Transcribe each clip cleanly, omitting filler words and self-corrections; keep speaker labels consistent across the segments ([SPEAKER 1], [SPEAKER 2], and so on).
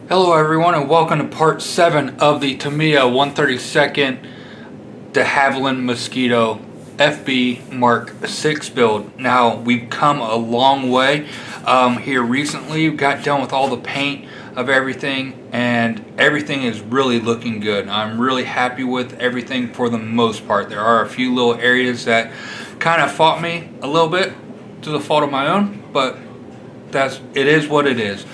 [SPEAKER 1] Hello everyone and welcome to part 7 of the Tamiya 132nd Dehavilland Mosquito FB Mark 6 build. Now we've come a long way here recently. We got done with all the paint of everything and everything is really looking good. I'm really happy with everything for the most part. There are a few little areas that kind of fought me a little bit to the fault of my own, but it is what it is.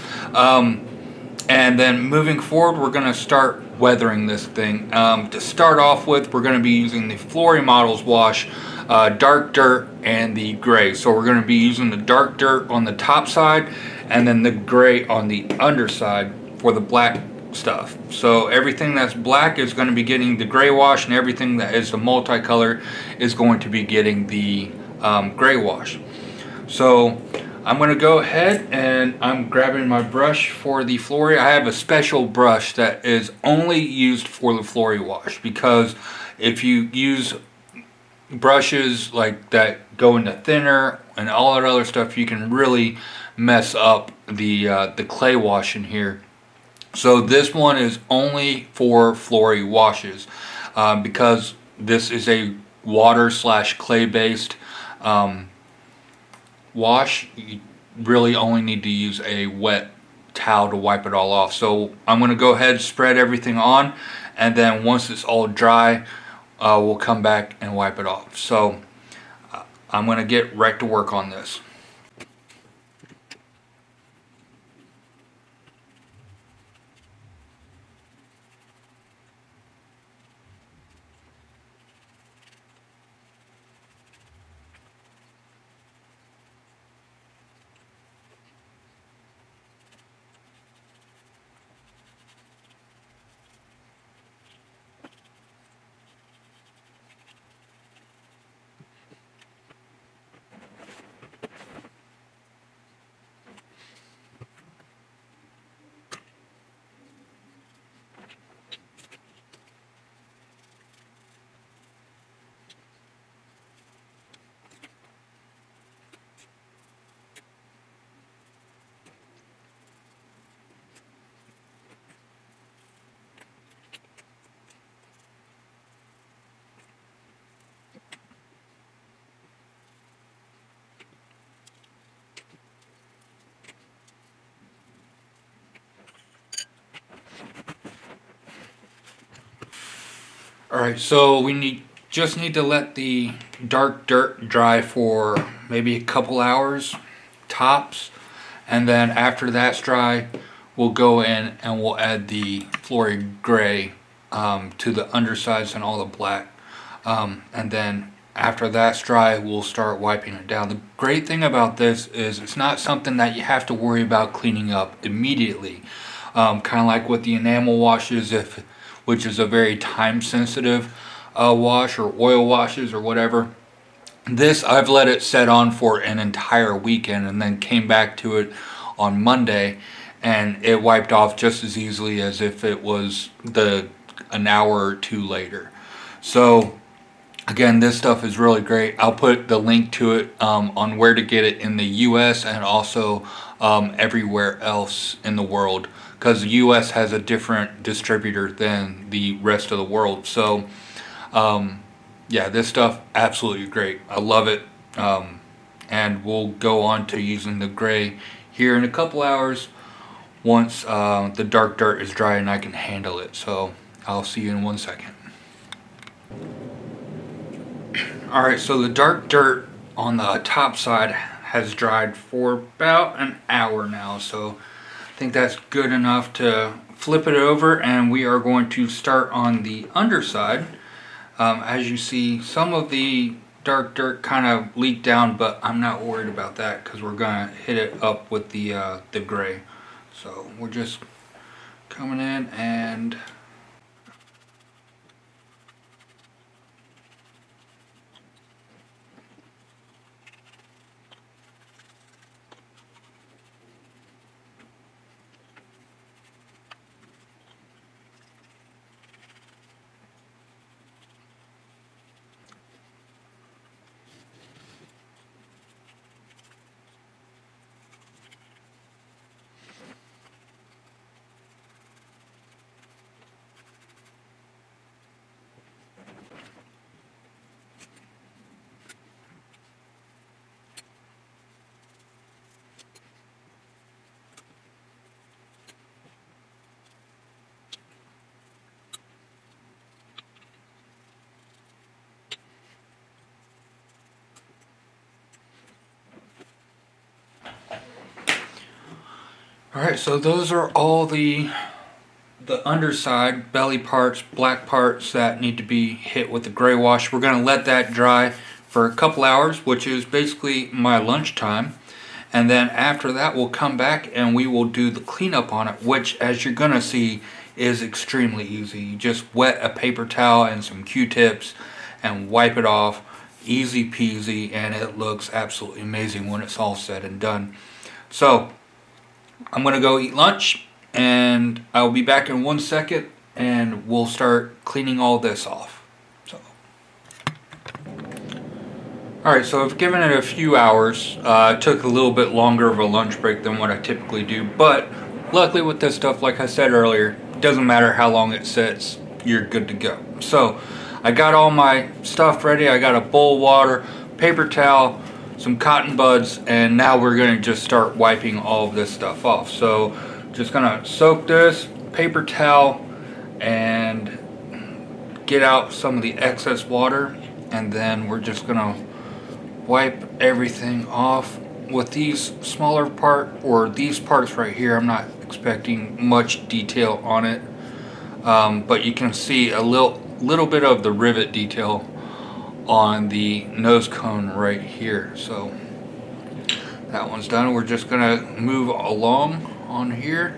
[SPEAKER 1] And then moving forward, we're going to start weathering this thing. To start off with, we're going to be using the Flory Models wash, dark dirt, and the gray. So we're going to be using the dark dirt on the top side and then the gray on the underside for the black stuff. So everything that's black is going to be getting the gray wash, and everything that is the multicolor is going to be getting the gray wash. So I'm going to go ahead and I'm grabbing my brush for the Flory. I have a special brush that is only used for the Flory wash, because if you use brushes like that go into thinner and all that other stuff, you can really mess up the clay wash in here. So this one is only for Flory washes, because this is a water / clay based wash. You really only need to use a wet towel to wipe it all off. So I'm going to go ahead and spread everything on, and then once it's all dry, we'll come back and wipe it off. So I'm going to get right to work on this. Alright, so we just need to let the dark dirt dry for maybe a couple hours tops, and then after that's dry, we'll go in and we'll add the Flory gray to the undersides and all the black, and then after that's dry, we'll start wiping it down. The great thing about this is it's not something that you have to worry about cleaning up immediately, kind of like with the enamel washes, which is a very time sensitive wash, or oil washes or whatever. This, I've let it set on for an entire weekend and then came back to it on Monday, and it wiped off just as easily as if it was an hour or two later. So again, this stuff is really great. I'll put the link to it on where to get it in the US and also everywhere else in the world, because the US has a different distributor than the rest of the world. So yeah, this stuff absolutely great. I love it. And we'll go on to using the gray here in a couple hours once the dark dirt is dry and I can handle it. So I'll see you in 1 second. Alright, so the dark dirt on the top side has dried for about an hour now, so I think that's good enough to flip it over, and we are going to start on the underside. As you see, some of the dark dirt kind of leaked down, but I'm not worried about that because we're going to hit it up with the gray. So we're just coming in and Alright, so those are all the underside belly parts, black parts that need to be hit with the gray wash. We're going to let that dry for a couple hours, which is basically my lunchtime. And then after that we'll come back and we will do the cleanup on it, which, as you're going to see, is extremely easy. You just wet a paper towel and some Q-tips and wipe it off. Easy peasy, and it looks absolutely amazing when it's all said and done. So I'm going to go eat lunch, and I'll be back in 1 second, and we'll start cleaning all this off. So, alright, so I've given it a few hours. It took a little bit longer of a lunch break than what I typically do, but luckily with this stuff, like I said earlier, it doesn't matter how long it sits, you're good to go. So I got all my stuff ready. I got a bowl of water, paper towel, some cotton buds, and now we're going to just start wiping all of this stuff off. So just going to soak this paper towel and get out some of the excess water, and then we're just going to wipe everything off. With these smaller these parts right here, I'm not expecting much detail on it, but you can see a little bit of the rivet detail on the nose cone right here. So that one's done. We're just gonna move along on here.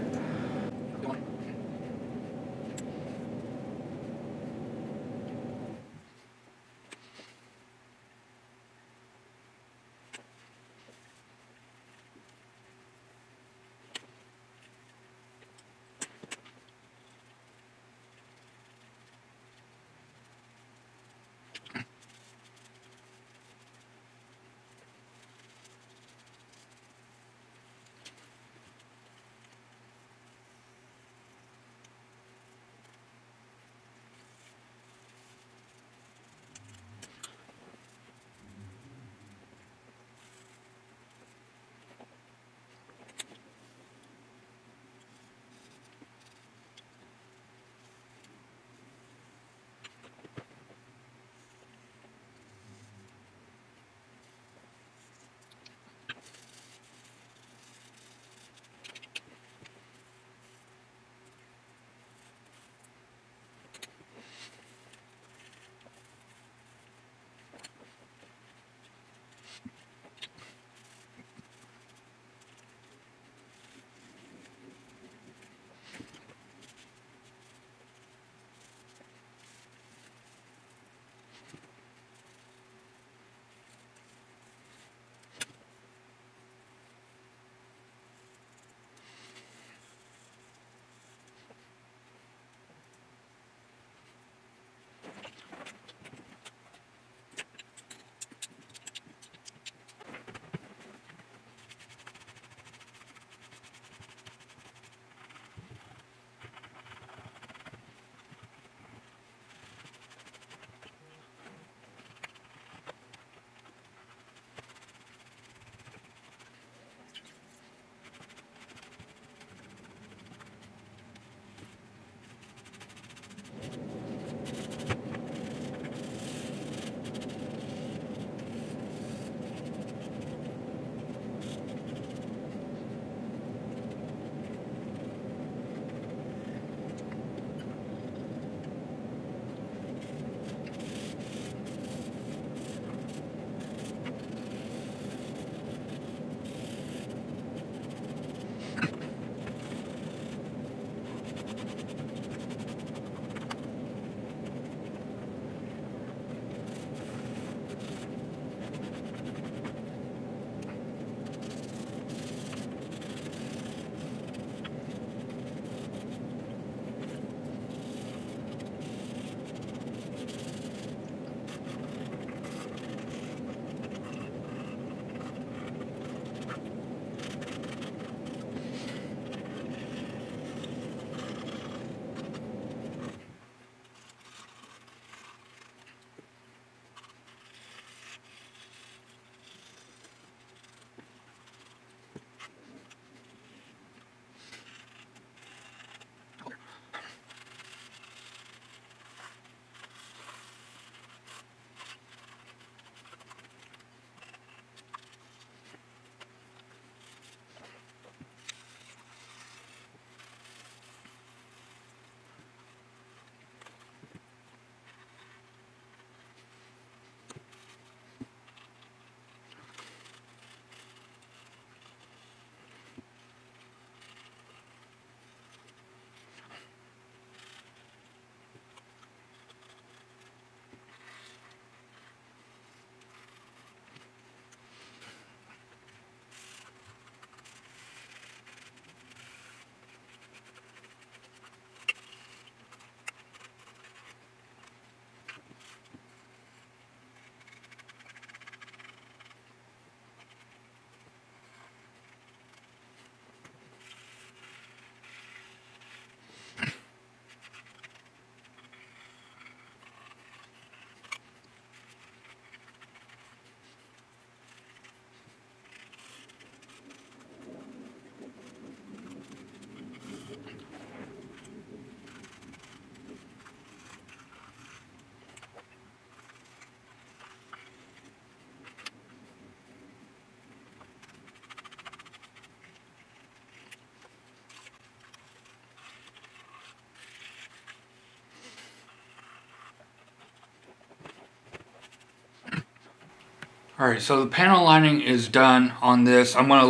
[SPEAKER 1] Alright, so the panel lining is done on this. I'm gonna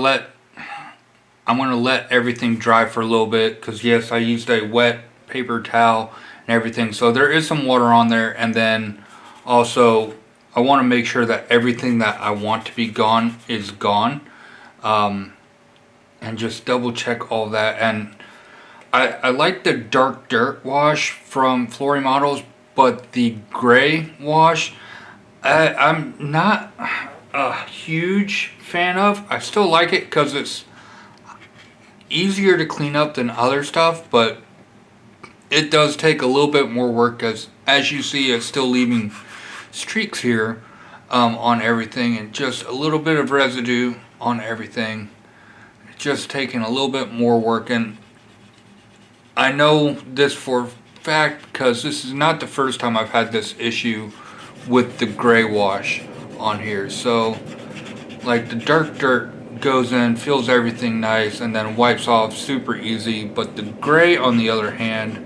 [SPEAKER 1] let everything dry for a little bit, because yes, I used a wet paper towel and everything, so there is some water on there. And then also I want to make sure that everything that I want to be gone is gone, and just double check all that. And I like the dark dirt wash from Flory Models, but the gray wash I'm not a huge fan of. I still like it because it's easier to clean up than other stuff, but it does take a little bit more work, as you see, it's still leaving streaks here on everything, and just a little bit of residue on everything. It's just taking a little bit more work. And I know this for a fact because this is not the first time I've had this issue with the gray wash on here. So like the dark dirt goes in, feels everything nice, and then wipes off super easy. But the gray, on the other hand,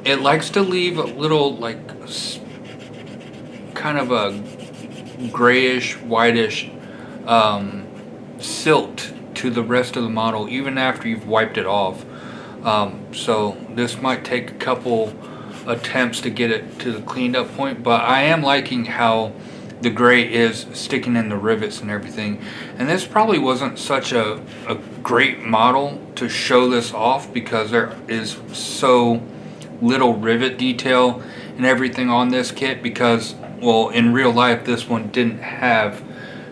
[SPEAKER 1] it likes to leave a little, like, kind of a grayish, whitish silt to the rest of the model even after you've wiped it off. So this might take a couple attempts to get it to the cleaned up point, but I am liking how the gray is sticking in the rivets and everything. And this probably wasn't such a great model to show this off, because there is so little rivet detail and everything on this kit, because, well, in real life this one didn't have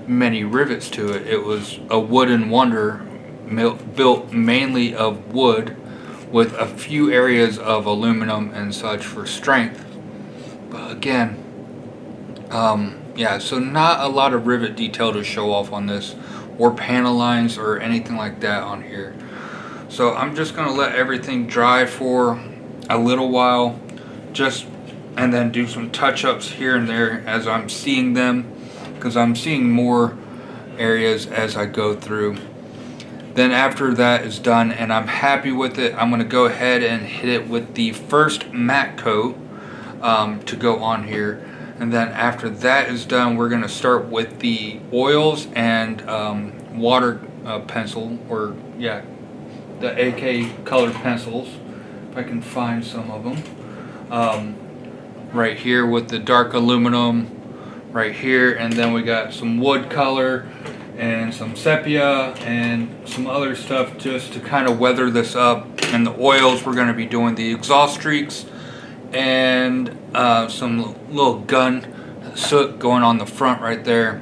[SPEAKER 1] many rivets to it. It was a wooden wonder built mainly of wood, with a few areas of aluminum and such for strength. But again, yeah, so not a lot of rivet detail to show off on this, or panel lines or anything like that on here. So I'm just gonna let everything dry for a little while, and then do some touch-ups here and there as I'm seeing them, because I'm seeing more areas as I go through. Then after that is done and I'm happy with it, I'm going to go ahead and hit it with the first matte coat to go on here. And then after that is done, we're going to start with the oils and water pencil, or yeah, the AK colored pencils, if I can find some of them. Right here with the dark aluminum right here, and then we got some wood color and some sepia and some other stuff just to kind of weather this up. And the oils, we're going to be doing the exhaust streaks and some little gun soot going on the front right there,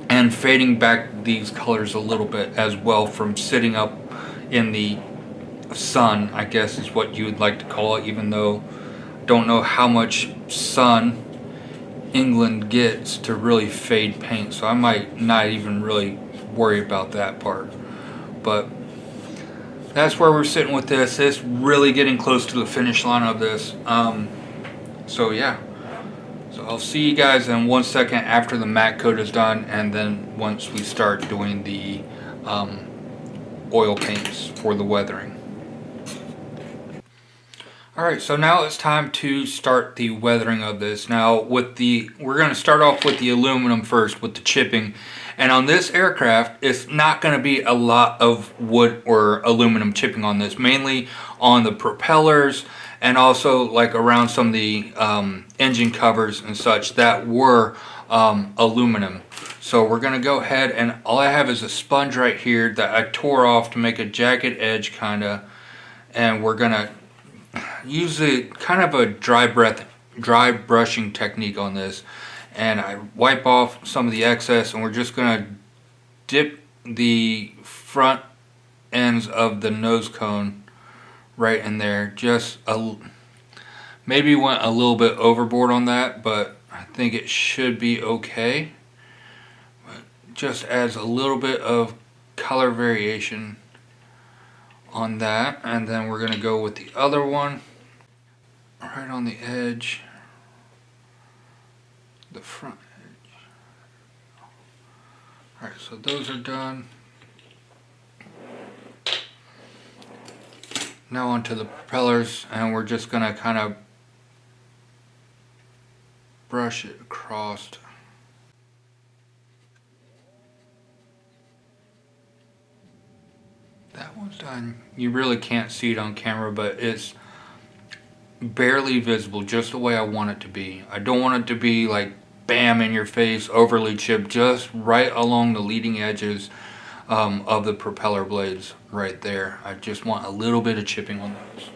[SPEAKER 1] and fading back these colors a little bit as well from sitting up in the sun, I guess is what you would like to call it, even though I don't know how much sun England gets to really fade paint, so I might not even really worry about that part. But that's where we're sitting with this. It's really getting close to the finish line of this. So yeah, so I'll see you guys in 1 second after the matte coat is done, and then once we start doing the oil paints for the weathering. Alright, so now it's time to start the weathering of this. Now we're going to start off with the aluminum first, with the chipping. And on this aircraft, it's not going to be a lot of wood or aluminum chipping on this, mainly on the propellers and also like around some of the engine covers and such that were aluminum. So we're going to go ahead, and all I have is a sponge right here that I tore off to make a jagged edge kinda, and we're going to use a kind of a dry brushing technique on this, and I wipe off some of the excess, and we're just gonna dip the front ends of the nose cone right in there. Just maybe went a little bit overboard on that, but I think it should be okay. Just adds a little bit of color variation on that. And then we're going to go with the other one right on the edge, the front edge. Alright, so those are done. Now onto the propellers, and we're just going to kind of brush it across. almost done. You really can't see it on camera, but it's barely visible, just the way I want it to be. I don't want it to be like bam in your face, overly chipped, just right along the leading edges of the propeller blades right there. I just want a little bit of chipping on those.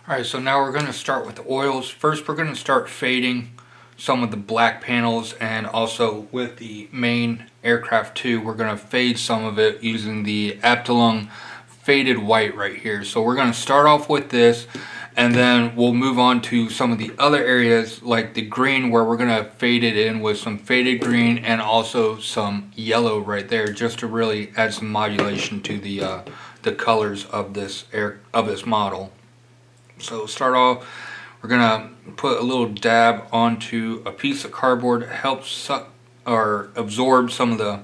[SPEAKER 1] Alright, so now we're going to start with the oils. First we're going to start fading some of the black panels, and also with the main aircraft too, we're going to fade some of it using the Abteilung faded white right here. So we're going to start off with this, and then we'll move on to some of the other areas like the green, where we're going to fade it in with some faded green and also some yellow right there, just to really add some modulation to the colors of this model. So start off, we're gonna put a little dab onto a piece of cardboard, help suck or absorb some of the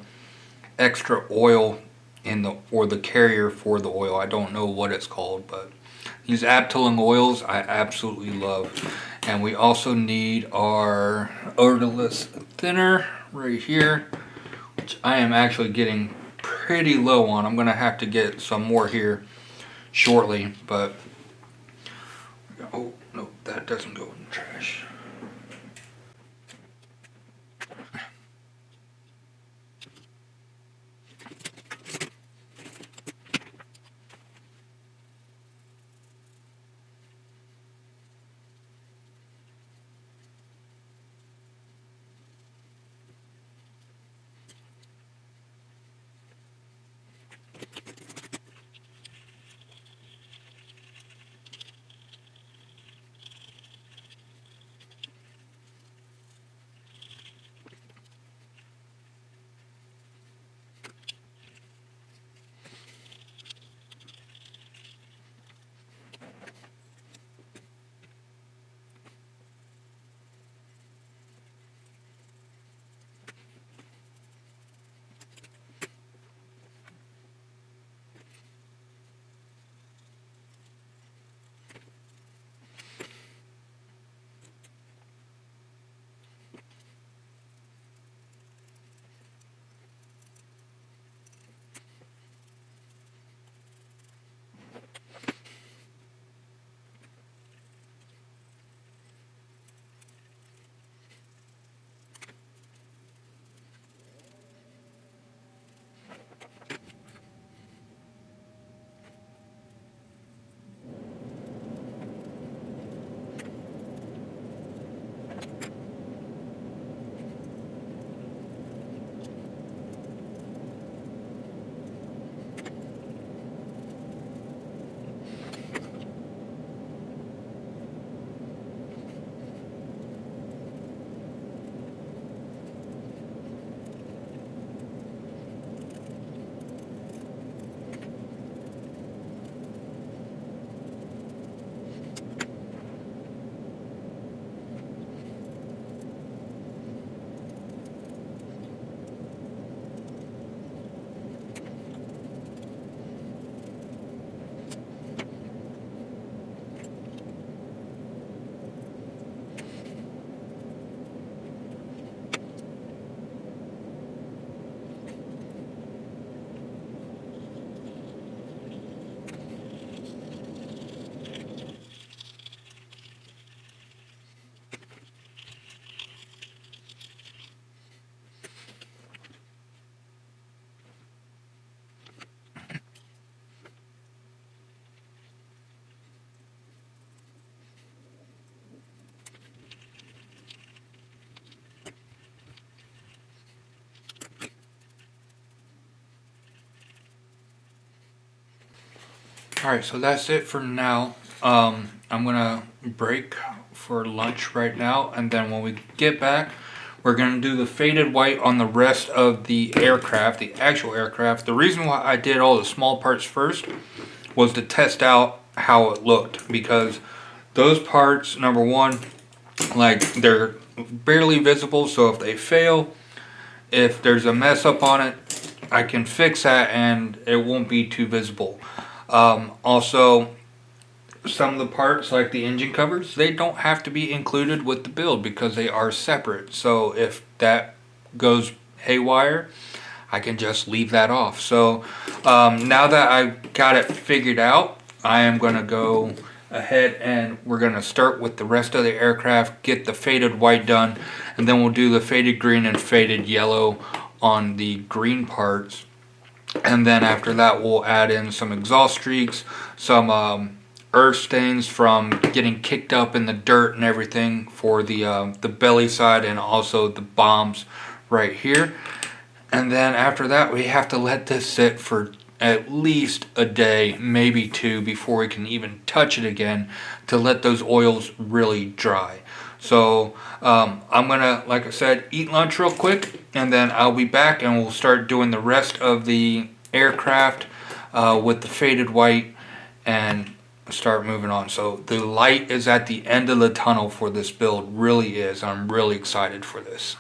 [SPEAKER 1] extra oil in the carrier for the oil. I don't know what it's called, but these Abteilung oils I absolutely love. And we also need our odorless thinner right here, which I am actually getting pretty low on. I'm gonna have to get some more here shortly, but oh, no, that doesn't go in the trash. Alright, so that's it for now. I'm gonna break for lunch right now, and then when we get back, we're gonna do the faded white on the rest of the aircraft, the actual aircraft. The reason why I did all the small parts first was to test out how it looked, because those parts, number one, like, they're barely visible, so if they fail, if there's a mess up on it, I can fix that and it won't be too visible. Also, some of the parts, like the engine covers, they don't have to be included with the build because they are separate. So if that goes haywire, I can just leave that off. So now that I've got it figured out, I am going to go ahead and we're going to start with the rest of the aircraft, get the faded white done, and then we'll do the faded green and faded yellow on the green parts. And then after that, we'll add in some exhaust streaks, some earth stains from getting kicked up in the dirt and everything for the belly side, and also the bombs right here. And then after that, we have to let this sit for at least a day, maybe two, before we can even touch it again, to let those oils really dry. So I'm gonna, like I said, eat lunch real quick, and then I'll be back and we'll start doing the rest of the aircraft with the faded white and start moving on. So the light is at the end of the tunnel for this build, really is. I'm really excited for this.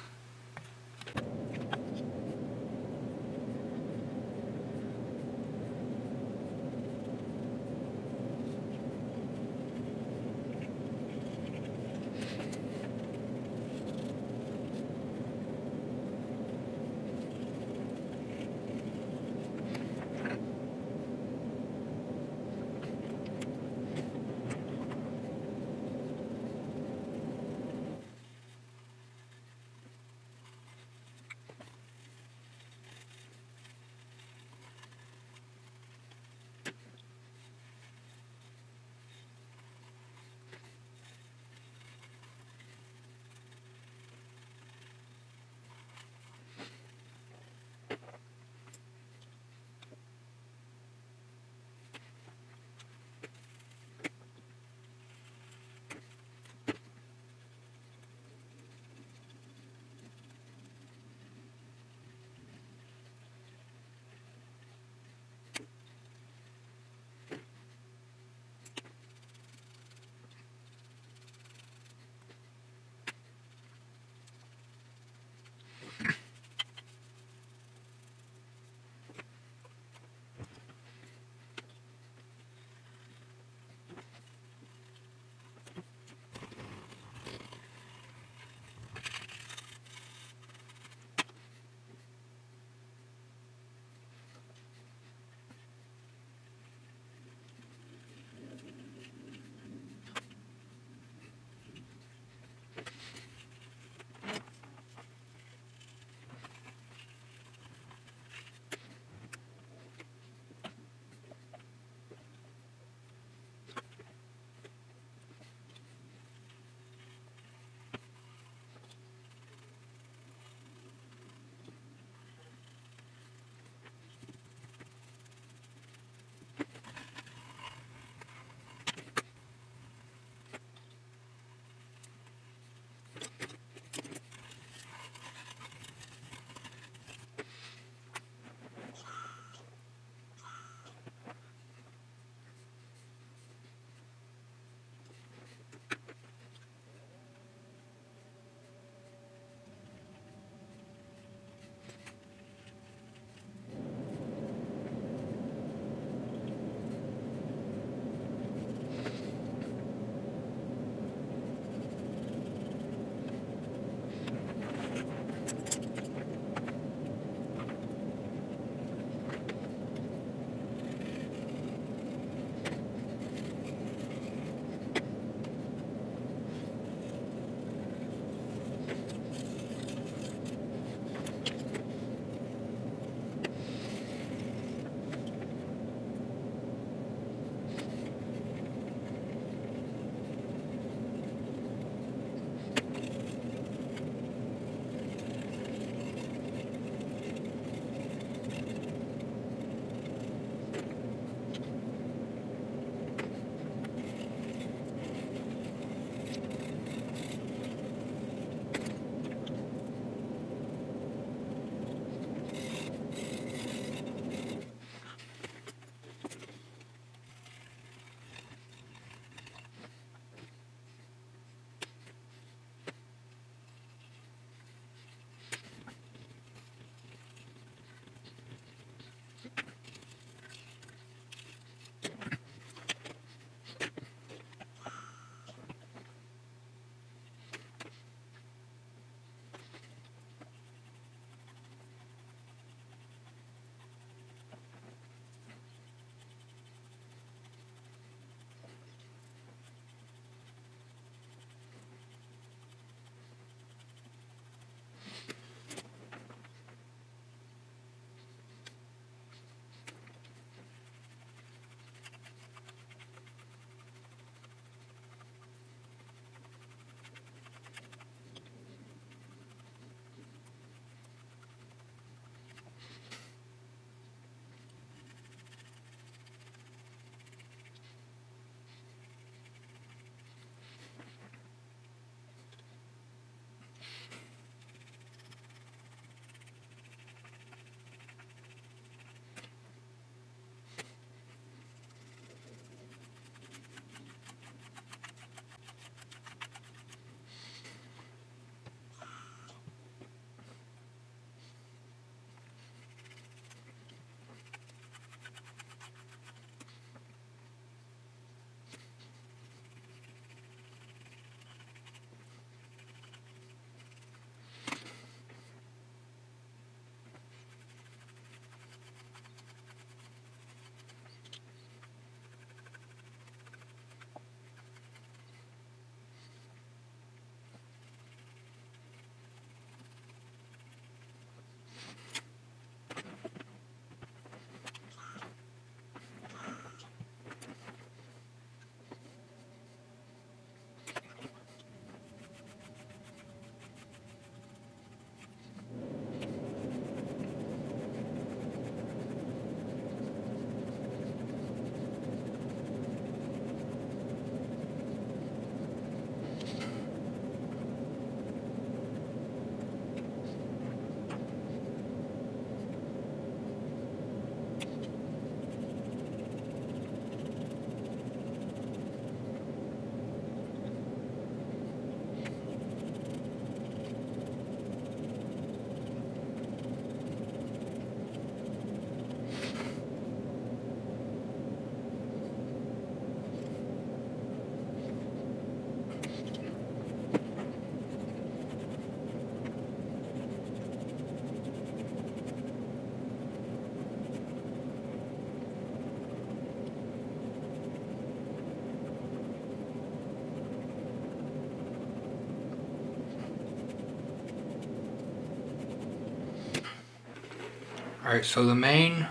[SPEAKER 1] Alright, so the main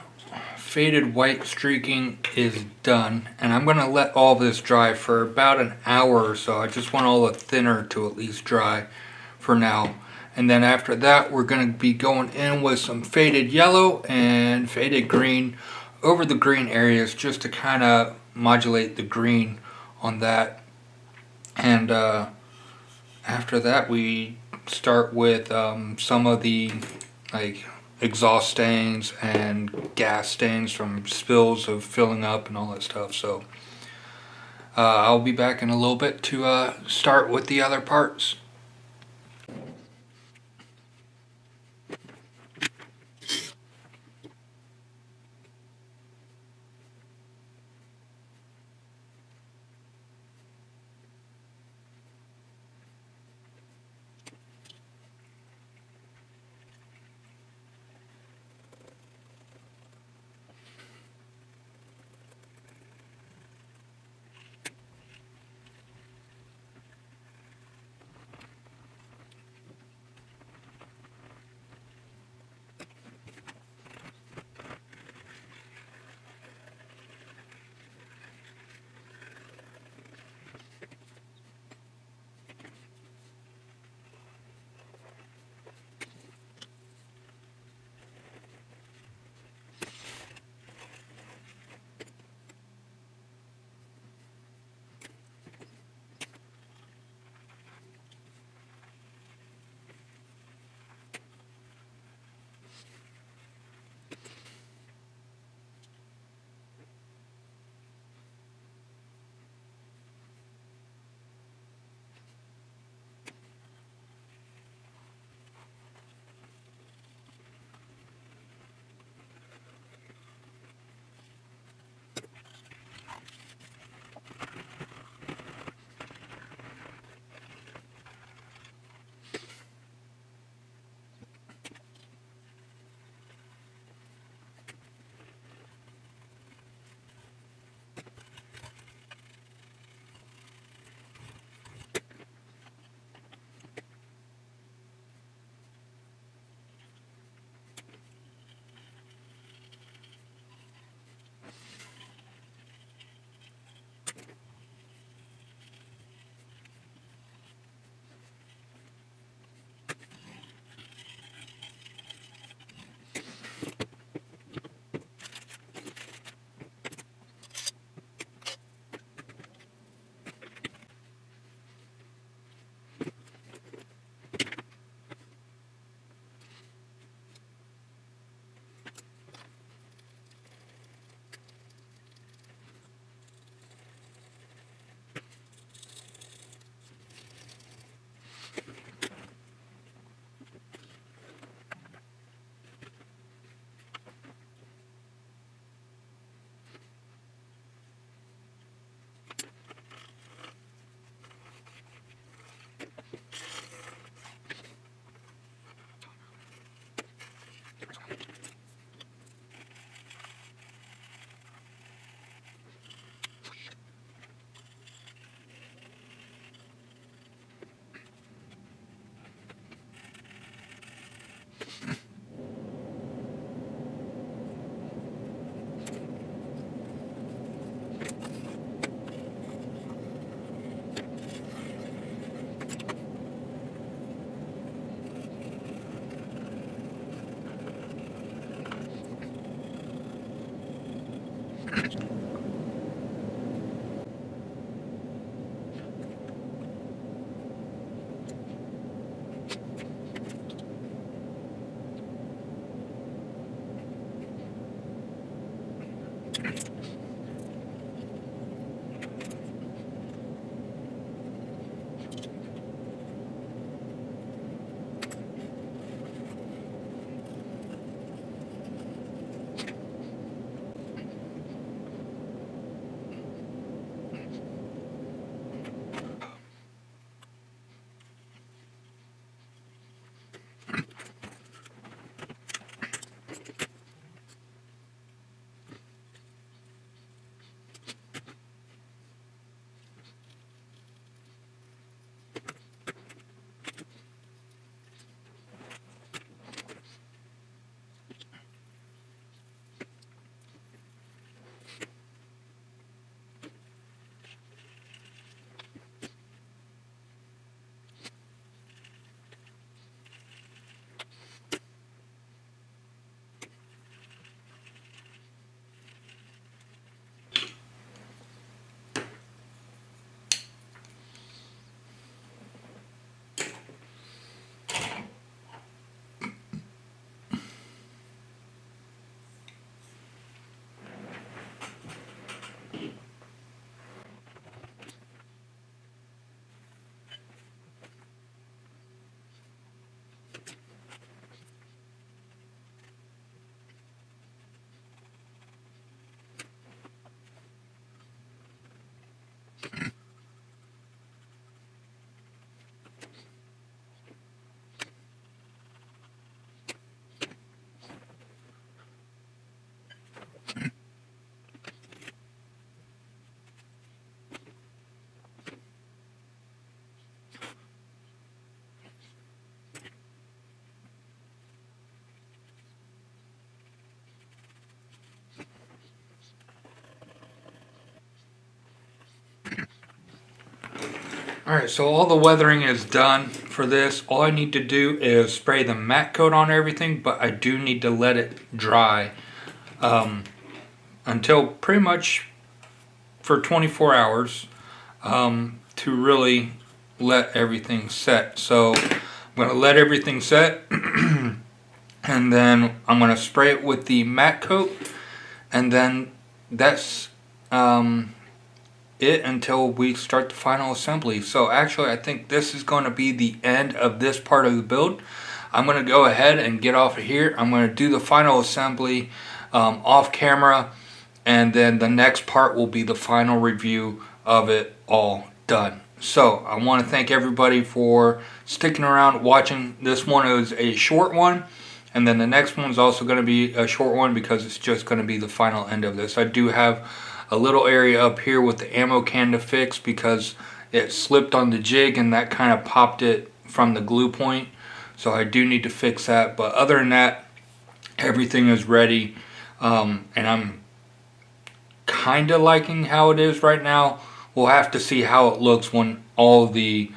[SPEAKER 1] faded white streaking is done, and I'm going to let all this dry for about an hour or so. I just want all the thinner to at least dry for now. And then after that, we're going to be going in with some faded yellow and faded green over the green areas just to kind of modulate the green on that. And after that, we start with some of the like exhaust stains and gas stains from spills of filling up and all that stuff. So I'll be back in a little bit to start with the other parts. Alright, so all the weathering is done for this. All I need to do is spray the matte coat on everything, but I do need to let it dry until pretty much for 24 hours to really let everything set. So I'm going to let everything set and then I'm going to spray it with the matte coat, and then that's it until we start the final assembly. So actually I think this is going to be the end of this part of the build. I'm going to go ahead and get off of here. I'm going to do the final assembly off camera, and then the next part will be the final review of it all done. So I want to thank everybody for sticking around watching. This one is a short one, and then the next one's also going to be a short one because it's just going to be the final end of this. I do have a little area up here with the ammo can to fix because it slipped on the jig and that kind of popped it from the glue point. So I do need to fix that. But other than that, everything is ready. And I'm kind of liking how it is right now. We'll have to see how it looks when all the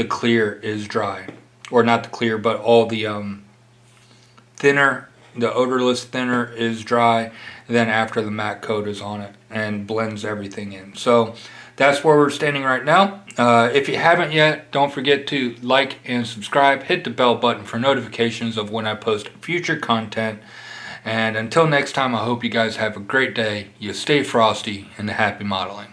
[SPEAKER 1] clear is dry. Or not the clear, but all the thinner, the odorless thinner is dry. And then after the matte coat is on it and blends everything in. So that's where we're standing right now. If you haven't yet, don't forget to like and subscribe. Hit the bell button for notifications of when I post future content. And until next time, I hope you guys have a great day. You stay frosty and happy modeling.